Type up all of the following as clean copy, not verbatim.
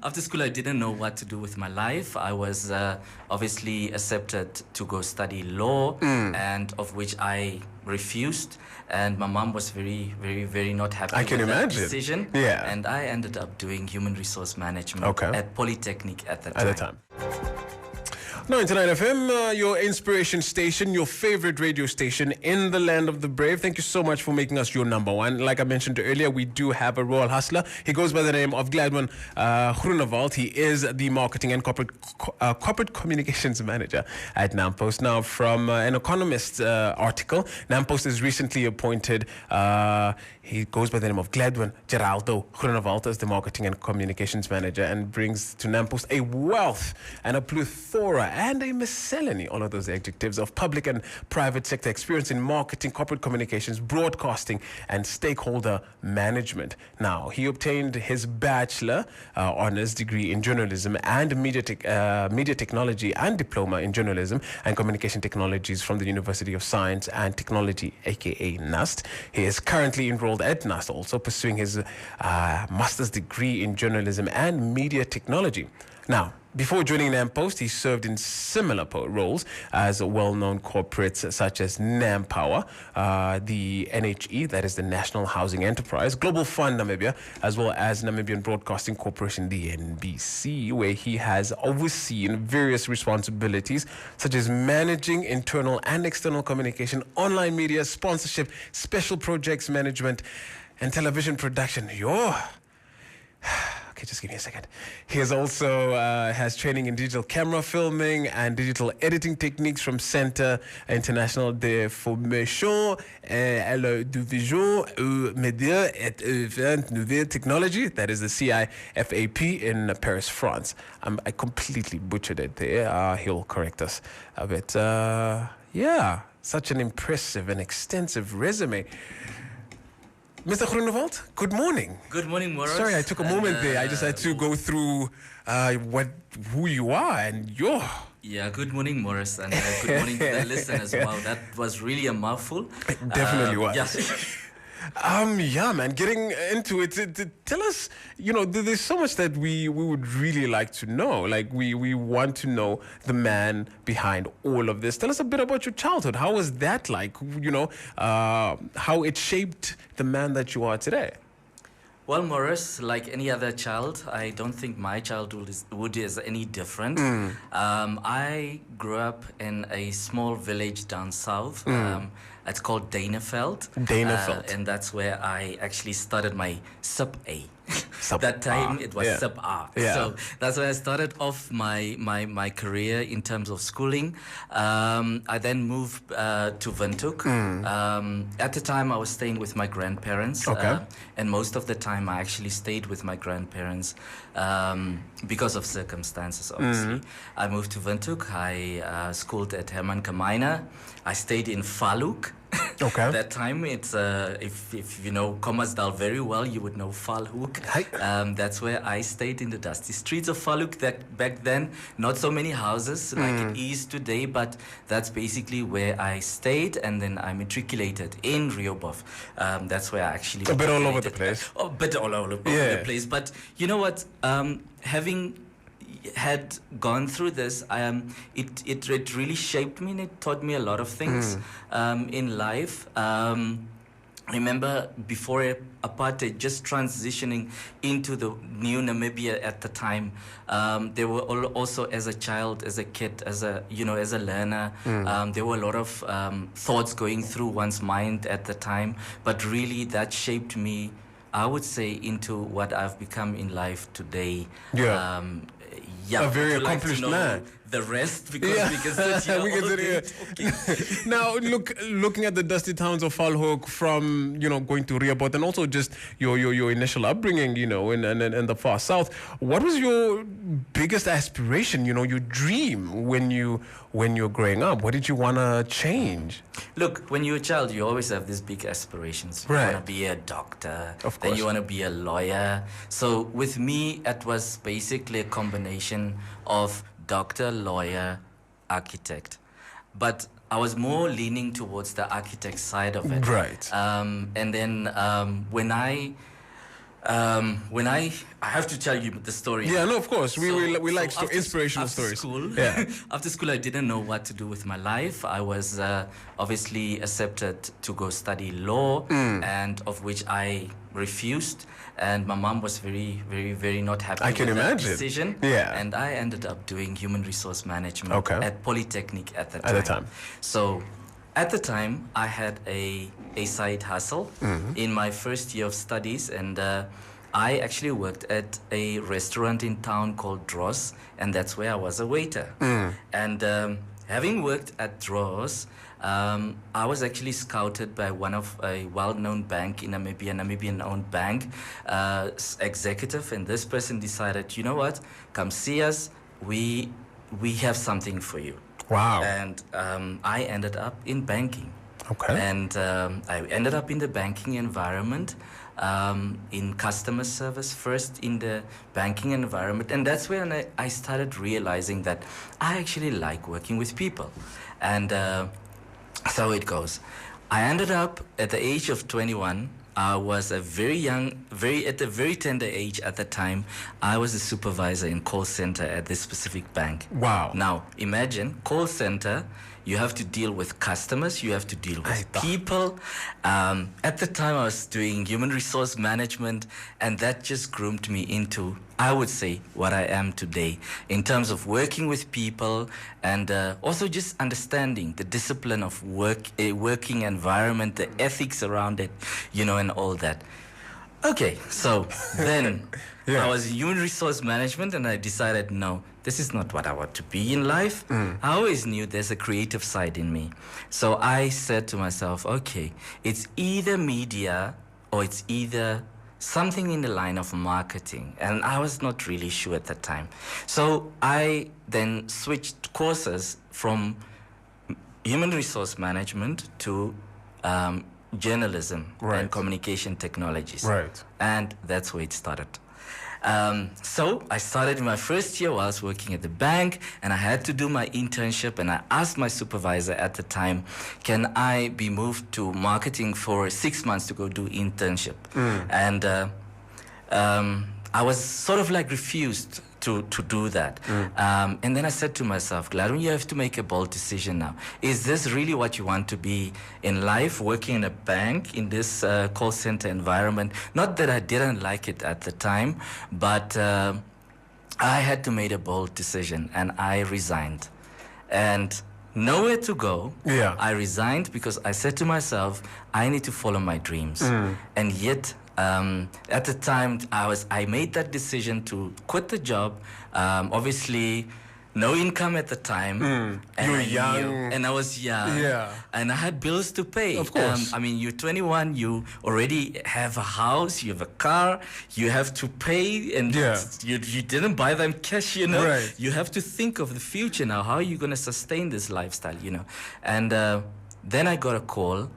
After school, I didn't know what to do with my life. I was obviously accepted to go study law, and of which I refused. And my mom was very, very, very not happy with that decision. Yeah. And I ended up doing human resource management at Polytechnic at the time. 99 FM, your inspiration station, your favorite radio station in the land of the brave. Thank you so much for making us your number one. Like I mentioned earlier, we do have a royal hustler. He goes by the name of Gladwin Groenewaldt. He is the marketing and corporate communications manager at NamPost. Now, from an Economist article, NamPost has recently appointed, he goes by the name of Gladwin Geraldo Groenewaldt as the marketing and communications manager, and brings to NamPost a wealth and a plethora and a miscellany, all of those adjectives, of public and private sector experience in marketing, corporate communications, broadcasting, and stakeholder management. Now, he obtained his bachelor honors degree in journalism and media technology and diploma in journalism and communication technologies from the University of Science and Technology, aka NUST. He is currently enrolled at NUST, also pursuing his master's degree in journalism and media technology. Now, before joining NamPost, he served in similar roles as well-known corporates such as NamPower, the NHE, that is the National Housing Enterprise, Global Fund Namibia, as well as Namibian Broadcasting Corporation, the NBC, where he has overseen various responsibilities such as managing internal and external communication, online media, sponsorship, special projects management, and television production. Okay, just give me a second. He is also has training in digital camera filming and digital editing techniques from Centre International de Formation de Vision Média et Nouvelle Technology, that is the CIFAP in Paris, France. I completely butchered it there. He'll correct us a bit. Such an impressive and extensive resume. Mr. Groenewaldt, good morning. Good morning, Morris. Sorry, I took a moment there. I just had to go through who you are and your... Yeah, good morning, Morris, and good morning to the listeners. Wow, that was really a mouthful. It definitely was. Yeah. Man, getting into it, tell us, there's so much that we would really like to know. Like, we want to know the man behind all of this. Tell us a bit about your childhood. How was that like? How it shaped the man that you are today? Well, Morris, like any other child, I don't think my childhood is any different. I grew up in a small village down south. It's called Daneveld. And that's where I actually started my sub-A. That time it was sub-A. Yeah. So that's where I started off my career in terms of schooling. I then moved to Windhoek. At the time, I was staying with my grandparents. And most of the time, I actually stayed with my grandparents because of circumstances, obviously. I moved to Windhoek. I schooled at Herman Kamaina. I stayed in Falhoek. That time, it's if you know Kommersdal very well, you would know Falhoek. That's where I stayed, in the dusty streets of Falhoek. That back then, not so many houses like it is today, but that's basically where I stayed, and then I matriculated in Rehoboth. That's where I actually a bit all over the place. A bit all over the place. But you know what? Having had gone through this, it really shaped me, and it taught me a lot of things in life. I remember before apartheid, just transitioning into the new Namibia at the time. There were also, as a child, as a kid, as a learner, there were a lot of thoughts going through one's mind at the time. But really, that shaped me, I would say, into what I've become in life today. A very accomplished man. The rest, because we can sit here we can sit here. Now, looking at the dusty towns of Falhoek, from going to Rehoboth, and also just your initial upbringing, in the far south. What was your biggest aspiration? Your dream when you're growing up. What did you want to change? Look, when you're a child, you always have these big aspirations. You want to be a doctor. Of course. Then you want to be a lawyer. So with me, it was basically a combination of doctor, lawyer, architect. But I was more leaning towards the architect side of it. Right. And then when I When I have to tell you the story. Yeah, no, of course. We like inspirational after stories. School, yeah. After school, I didn't know what to do with my life. I was obviously accepted to go study law, and of which I refused. And my mom was very, very, very not happy with that decision. Yeah. And I ended up doing human resource management at Polytechnic at the time. At the time. So at the time, I had a side hustle in my first year of studies, and I actually worked at a restaurant in town called Dross, and that's where I was a waiter. And having worked at Dross, I was actually scouted by one of a well-known bank in Namibia, Namibian-owned bank, executive, and this person decided, you know what, come see us, we have something for you. Wow. And I ended up in banking. Okay. And I ended up in the banking environment, in customer service, first in the banking environment. And that's when I started realizing that I actually like working with people. And so it goes. I ended up at the age of 21. I was a very young, at a very tender age at the time. I was a supervisor in call center at this specific bank. Wow. Now, imagine, call center, you have to deal with customers, you have to deal with people. At the time, I was doing human resource management, and that just groomed me into, I would say, what I am today in terms of working with people and also just understanding the discipline of work, a working environment, the ethics around it, and all that. Okay, so then I was in human resource management, and I decided, no, this is not what I want to be in life. I always knew there's a creative side in me. So I said to myself, okay, it's either media or it's either something in the line of marketing. And I was not really sure at that time. So I then switched courses from human resource management to journalism and communication technologies. Right. And that's where it started. So I started in my first year while I was working at the bank, and I had to do my internship, and I asked my supervisor at the time, can I be moved to marketing for 6 months to go do internship? And I was sort of like refused to do that. And then I said to myself, Gladwin, you have to make a bold decision now. Is this really what you want to be in life, working in a bank in this call center environment? Not that I didn't like it at the time, but I had to make a bold decision, and I resigned. And nowhere to go. I resigned because I said to myself, I need to follow my dreams. And yet, at the time, I made that decision to quit the job. Obviously, no income at the time. You were young. And I was young. Yeah. And I had bills to pay. Of course. You're 21, you already have a house, you have a car, you have to pay, and you didn't buy them cash, Right. You have to think of the future now. How are you going to sustain this lifestyle, And then I got a call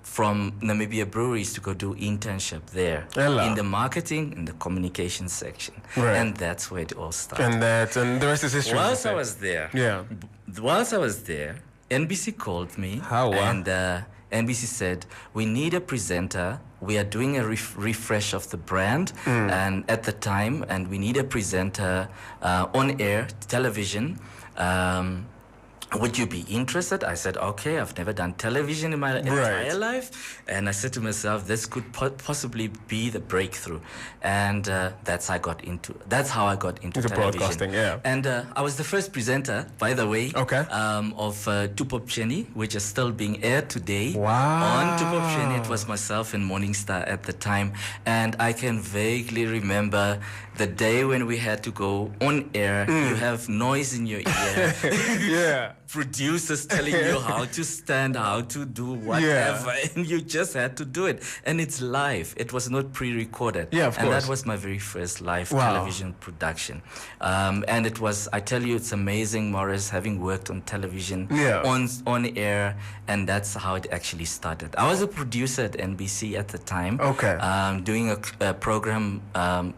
from Namibia Breweries to go do internship there in the marketing and the communication section. Right. And that's where it all started. And the rest is history. Whilst I was there, NBC called me. And NBC said, we need a presenter. We are doing a refresh of the brand and at the time, and we need a presenter on air television. Would you be interested? I said, okay, I've never done television in my entire life. And I said to myself, this could possibly be the breakthrough. And that's how I got into television. Broadcasting, And I was the first presenter, by the way, of Tupop Cheni, which is still being aired today. Wow. On Tupop Cheni, it was myself and Morning Star at the time. And I can vaguely remember the day when we had to go on air. You have noise in your ear. Producers telling you how to stand, how to do whatever, and you just had to do it. And it's live. It was not pre-recorded. Of course. And that was my very first live television production. And it was, I tell you, it's amazing, Morris, having worked on television, on air, and that's how it actually started. I was a producer at NBC at the time, doing a program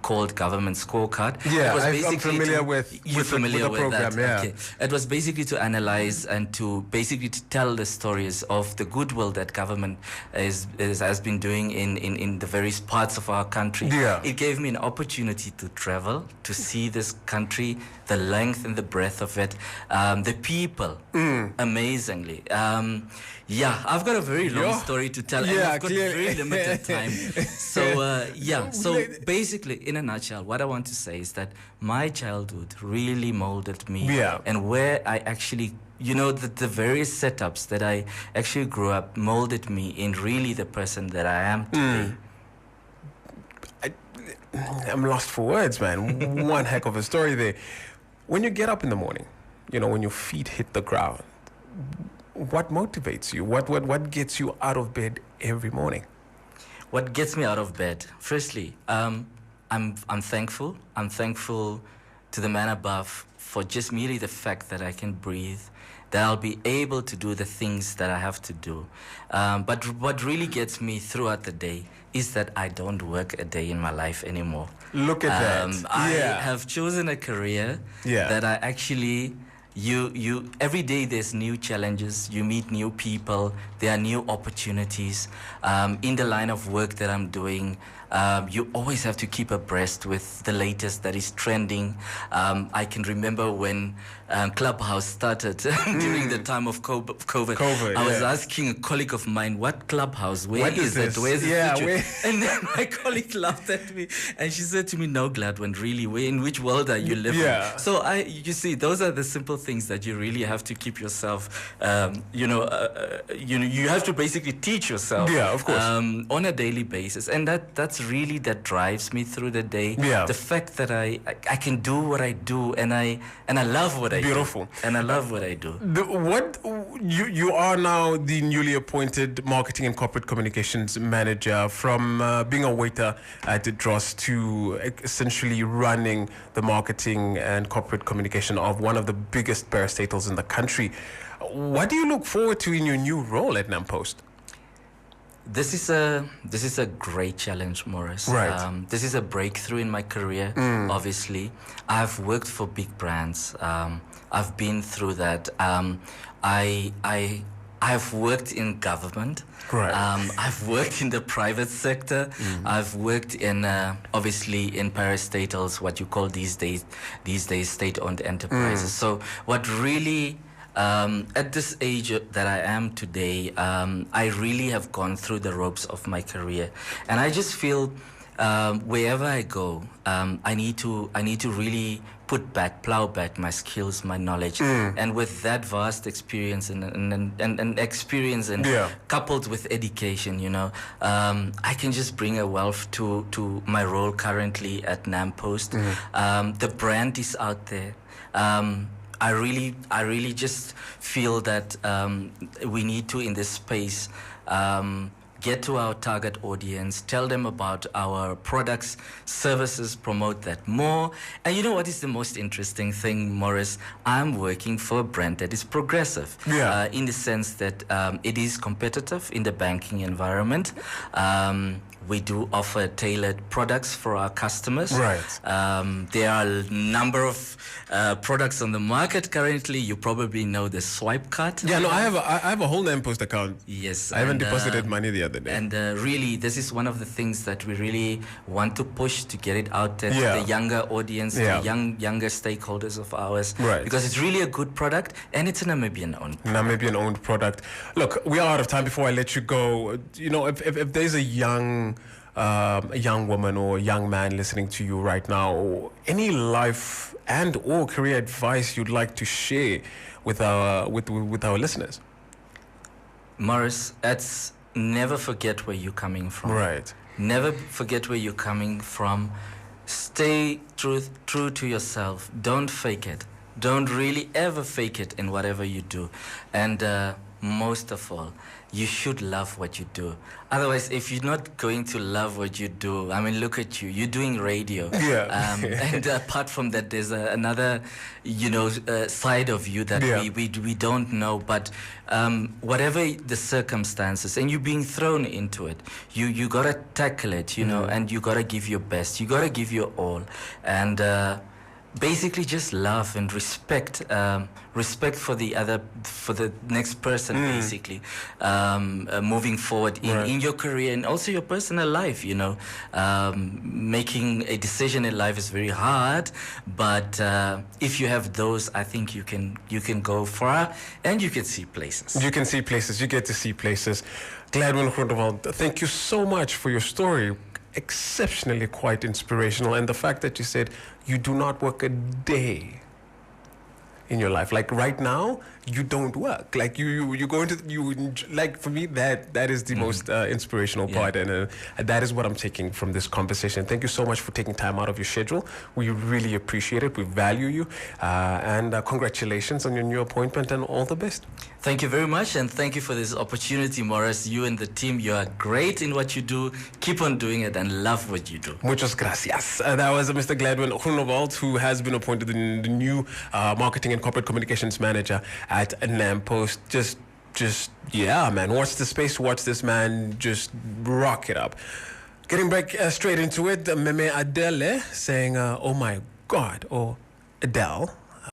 called Government Scorecard. I'm familiar with You're familiar the with program, that? Okay. It was basically to analyze advertise and to basically to tell the stories of the goodwill that government has been doing in the various parts of our country. Yeah. It gave me an opportunity to travel, to see this country, the length and the breadth of it, the people, amazingly. I've got a very long story to tell, and I've got very limited time. So basically, in a nutshell, what I want to say is that my childhood really molded me, and where I actually, the various setups that I actually grew up molded me in really the person that I am today. I'm lost for words, man. One heck of a story there. When you get up in the morning, when your feet hit the ground, what motivates you? What gets you out of bed every morning? What gets me out of bed? Firstly, I'm thankful. I'm thankful to the man above for just merely the fact that I can breathe, that I'll be able to do the things that I have to do. But what really gets me throughout the day is that I don't work a day in my life anymore. Look at that. I have chosen a career that I actually... You every day there's new challenges, you meet new people, there are new opportunities. In the line of work that I'm doing, you always have to keep abreast with the latest that is trending. I can remember when Clubhouse started during the time of COVID. I was asking a colleague of mine, what Clubhouse? Where is it? Where's the future? And then my colleague laughed at me and she said to me, no, Gladwin, really, in which world are you living? So you see, those are the simple things that you really have to keep yourself, you have to basically teach yourself of course. On a daily basis. And that's really that drives me through the day. The fact that I can do what I do and I love what I Beautiful. do. And I love what I do. You are now the newly appointed marketing and corporate communications manager, from being a waiter at Dross to essentially running the marketing and corporate communication of one of the biggest parastatals in the country. What do you look forward to in your new role at NamPost? This is a great challenge, Morris. Right. This is a breakthrough in my career. Obviously, I've worked for big brands. I've been through that. I've worked in government. Right. I've worked in the private sector. I've worked in obviously in parastatals, what you call these days state-owned enterprises. So what really at this age that I am today, I really have gone through the ropes of my career, and I just feel wherever I go, I need to really plow back my skills, my knowledge, and with that vast experience and experience coupled with education, I can just bring a wealth to my role currently at NamPost. The brand is out there. I really just feel that we need to, in this space, get to our target audience, tell them about our products, services, promote that more. And you know what is the most interesting thing, Morris? I'm working for a brand that is progressive, in the sense that it is competitive in the banking environment. We do offer tailored products for our customers. Right. There are a number of products on the market currently. You probably know the swipe card. Yeah, no, I have a whole NamPost account. Yes. I haven't deposited money the other day. And really, this is one of the things that we really want to push to get it out there to the younger audience, the younger stakeholders of ours. Right. Because it's really a good product, and it's a Namibian-owned product. Namibian-owned product. Look, we are out of time. Before I let you go, if there's a young woman or a young man listening to you right now, any life and or career advice you'd like to share with our listeners? Morris, it's never forget where you're coming from. Right. Never forget where you're coming from. Stay true to yourself. Don't fake it. Don't really ever fake it in whatever you do. And most of all, you should love what you do. Otherwise, if you're not going to love what you do, I mean, look at you. You're doing radio. And apart from that, there's another, side of you that we don't know. But whatever the circumstances, and you're being thrown into it, you got to tackle it, and you got to give your best. You got to give your all. And basically just love and respect, respect for the next person, basically, moving forward in your career and also your personal life. Making a decision in life is very hard, but if you have those, I think you can go far and you can see places. You can see places. You get to see places. Gladwin Geraldo, thank you so much for your story. Exceptionally quite inspirational, and the fact that you said you do not work a day in your life, like right now you don't work, like you go into like, for me that is the most inspirational part, and that is what I'm taking from this conversation. Thank you so much for taking time out of your schedule. We really appreciate it. We value you, and congratulations on your new appointment, and all the best. Thank you very much, and thank you for this opportunity, Morris. You and the team, you are great in what you do. Keep on doing it and love what you do. Muchas gracias. That was Mr. Gladwin Groenewaldt, who has been appointed the new marketing and corporate communications manager at NamPost. Just yeah, man. Watch the space. Watch this man just rock it up. Getting back straight into it, Meme Adele saying, "Oh my God," or Adele.